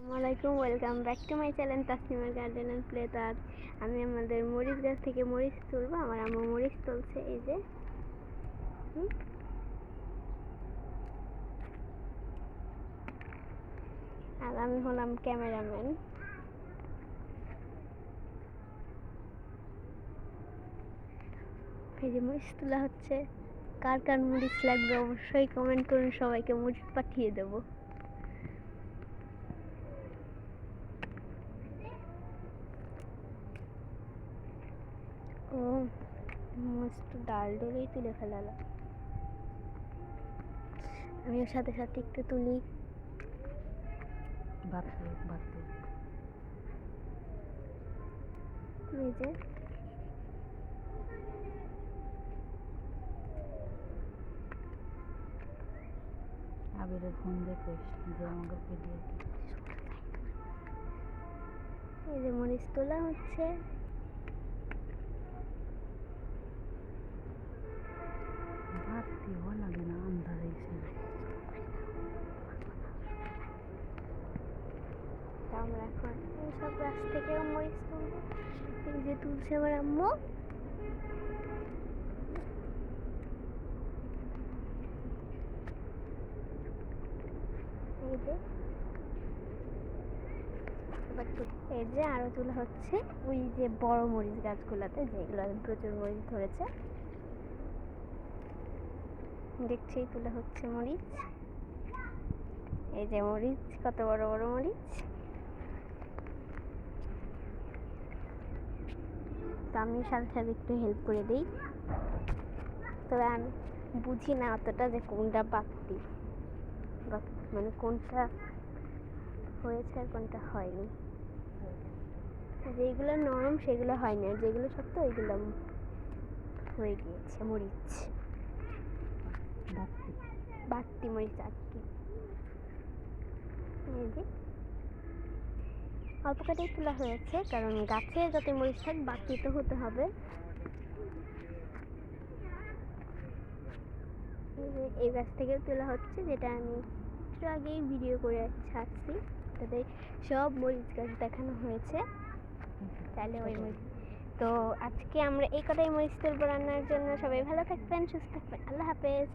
আসসালামাইকুম, welcome back to my channel তাসনিমার garden and play. তো আজ আমি আমাদের মরিচ গাছ থেকে মরিচ তুলবো। আমার আম্মু মরিচ তুলছে, এই যে। আর আমি হলাম ক্যামেরাম্যান। এই যে মরিচ তোলা হচ্ছে। কার কার মরিচ লাগবে অবশ্যই কমেন্ট করুন, সবাইকে মরিচ পাঠিয়ে দেবো। ও মস্ত ডাল ডলেই তুলে ফেলালো। আমিও সাথে সাথে একটু তুলি। এই যে আবিরের ফোন দেখে যে আমাকে ভিডিও এই যে মরিচ তোলা হচ্ছে। বাড়তি হওয়া লাগে না, আন্ধারে হিসেবে আমরা এখন এইসব গাছ থেকেও মরিচ তুলবো। এই যে তুলছে আমার আম্মু। এই যে এই যে আরো তোলা হচ্ছে ওই যে বড় মরিচ গাছগুলোতে, যেগুলো প্রচুর মরিচ ধরেছে। দেখছি তোলা হচ্ছে মরিচ। এই যে মরিচ, কত বড় বড় মরিচ। তো আমি সাথে সাথে একটু হেল্প করে দিই। তবে আমি বুঝি না অতটা যে কোনটা বাড়তি, মানে কোনটা হয়েছে আর কোনটা হয়নি। যেগুলো নরম সেগুলো হয়নি, আর যেগুলো শক্ত ওইগুলো হয়ে গিয়েছে মরিচ। বাড়তি মরিচ আর কি। এই যে অল্প কাটাই তোলা হয়েছে, কারণ গাছে যাতে মরিচ থাক বাড়তি তো হতে হবে। এই গাছ থেকেও তোলা হচ্ছে, যেটা আমি একটু আগেই ভিডিও করে ছাড়ছি। তাতে সব মরিচ গাছ দেখানো হয়েছে, তাহলে ওই মরিচ। তো আজকে আমরা এই কটাই মরিচ তুলবো রান্নার জন্য। সবাই ভালো থাকবেন, সুস্থ থাকবেন, আল্লাহ হাফেজ।